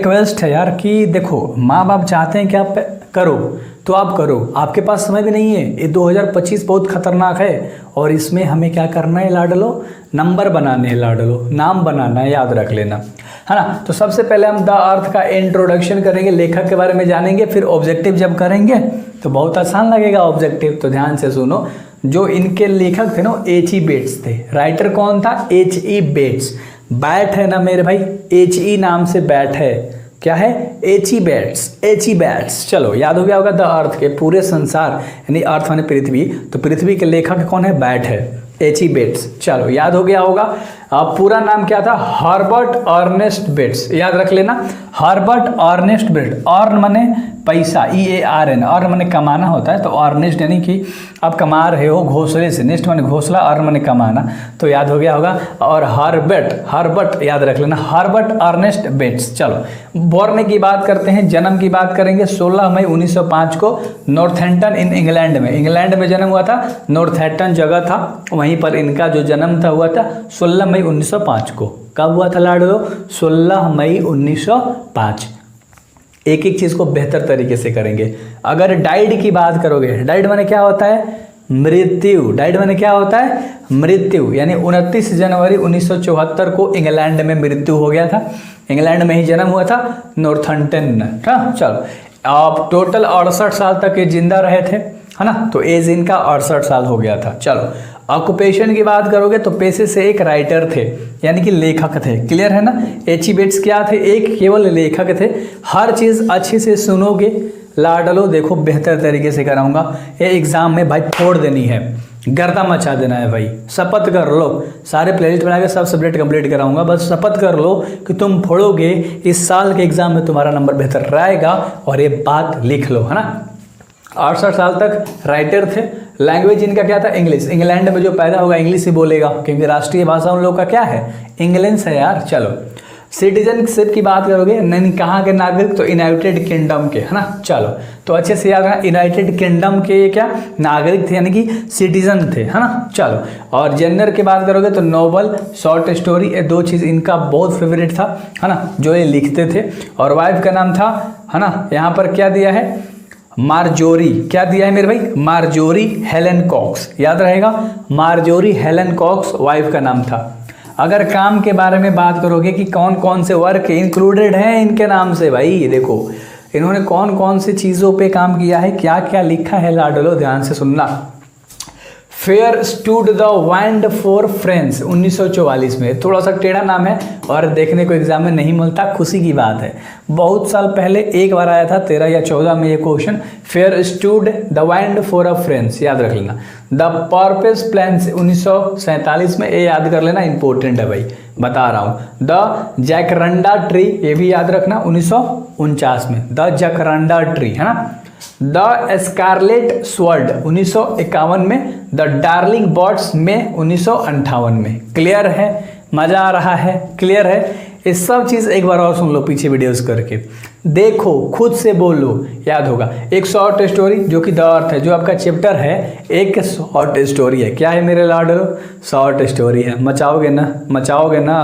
Request है यार कि देखो, माँ बाप चाहते हैं कि आप करो तो आप करो, आपके पास समय भी नहीं है। ये 2025 बहुत खतरनाक है और इसमें हमें क्या करना है लाडलो, नंबर बनाने हैं लाडलो, नाम बनाना है, याद रख लेना, है ना। तो सबसे पहले हम द अर्थ का इंट्रोडक्शन करेंगे, लेखक के बारे में जानेंगे, फिर ऑब्जेक्टिव जब करेंगे तो बहुत आसान लगेगा ऑब्जेक्टिव। तो ध्यान से सुनो, जो इनके लेखक थे ना H.E. बेट्स थे। राइटर कौन था? H.E. बेट्स। बैट है ना मेरे भाई, H.E. नाम से बैट है, क्या है? H.E. Bates, H.E. बेट्स। चलो याद हो गया होगा, द अर्थ के पूरे संसार यानी अर्थ माने पृथ्वी, तो पृथ्वी के लेखक कौन है? बैट है, H.E. बेट्स। चलो याद हो गया होगा। पूरा नाम क्या था? हर्बर्ट अर्नेस्ट बेट्स, याद रख लेना, हर्बर्ट अर्नेस्ट बेट्स। अर्न माने पैसा, EARN, अर्न माने कमाना होता है, तो अर्नेस्ट यानी कि आप कमा रहे हो घोंसले से, नेस्ट माने घोंसला, अर्न माने कमाना, तो याद हो गया होगा। और हर्बर्ट याद रख लेना, हर्बर्ट अर्नेस्ट बेट्स। चलो बॉर्न की बात करते हैं, जन्म की बात करेंगे। 16 मई 1905 को नॉर्थहैम्पटन इन इंग्लैंड में जन्म हुआ था। नॉर्थहैम्पटन जगह था, वहीं पर इनका जो जन्म था हुआ था 16 मई 1905 को। कब हुआ था लाडलो? 16 मई 1905। एक एक चीज़ को बेहतर तरीके से करेंगे। अगर डाइड की बात करोगे, डाइड माने क्या होता है? मृत्यु। डाइड माने क्या होता है? मृत्यु। यानी 29 जनवरी 1974 को इंग्लैंड में मृत्यु हो गया था। इंग्लैंड में ही जन्म हुआ था, नॉर्थहैम्पटन। हाँ चलो, आप टोटल 68 साल तक ये जिंदा रहे थे, है ना। तो एज इनका 68 साल हो गया था। चलो ऑक्यूपेशन की बात करोगे तो पेशे से एक राइटर थे, यानी कि लेखक थे। क्लियर है ना। H.E. बेट्स क्या थे? एक केवल लेखक थे। हर चीज़ अच्छे से सुनोगे लाडलो, देखो बेहतर तरीके से कराऊंगा। ये एग्जाम में भाई फोड़ देनी है, गर्दा मचा देना है भाई। शपथ कर लो, सारे प्लेलिस्ट बना के सब सब्जेक्ट कंप्लीट कराऊंगा, बस शपथ कर लो कि तुम फोड़ोगे। इस साल के एग्जाम में तुम्हारा नंबर बेहतर रहेगा, और ये बात लिख लो, है ना। 68 साल तक राइटर थे। लैंग्वेज इनका क्या था? इंग्लिश। इंग्लैंड में जो पैदा होगा इंग्लिश ही बोलेगा, क्योंकि राष्ट्रीय भाषा उन लोग का क्या है? इंग्लिश है यार। चलो सिटीजनशिप की बात करोगे, नहीं कहाँ के नागरिक? तो यूनाइटेड किंगडम के, है ना। चलो तो अच्छे से याद रखना, यूनाइटेड किंगडम के क्या नागरिक थे, यानी कि सिटीजन थे, है ना। चलो और जेंडर की बात करोगे तो नोवेल, शॉर्ट स्टोरी, ये दो चीज़ इनका बहुत फेवरेट था, है ना, जो ये लिखते थे। और वाइफ का नाम था, है ना, यहाँ पर क्या दिया है? मार्जोरी। क्या दिया है मेरे भाई? मार्जोरी हेलन कॉक्स, याद रहेगा, मार्जोरी हेलन कॉक्स वाइफ का नाम था। अगर काम के बारे में बात करोगे कि कौन कौन से वर्क इंक्लूडेड हैं इनके नाम से, भाई देखो इन्होंने कौन कौन से चीज़ों पे काम किया है, क्या क्या लिखा है लाडलो, ध्यान से सुनना। Fair stood the wind for friends 1944 में, थोड़ा सा टेढ़ा नाम है और देखने को एग्जाम में नहीं मिलता, खुशी की बात है। बहुत साल पहले एक बार आया था 13 या 14 में ये question, fair stood the wind for a friends, याद रख लेना। द पर्पस प्लान्स 1947 में, ये याद कर लेना, इंपॉर्टेंट है भाई, बता रहा हूँ। द जैकरंडा ट्री, ये भी याद रखना, 1949 में, द जैकरंडा ट्री, है ना। द स्कारलेट स्वर्ड 1951 में, द डार्लिंग बर्ड्स में 1958 में। क्लियर है? मजा आ रहा है? क्लियर है? ये सब चीज़ एक बार और सुन लो पीछे वीडियोस करके, देखो खुद से बोलो, याद होगा। एक शॉर्ट स्टोरी जो कि द अर्थ है, जो आपका चैप्टर है, एक शॉर्ट स्टोरी है। क्या है मेरे लाडलो? शॉर्ट स्टोरी है। मचाओगे ना? मचाओगे ना?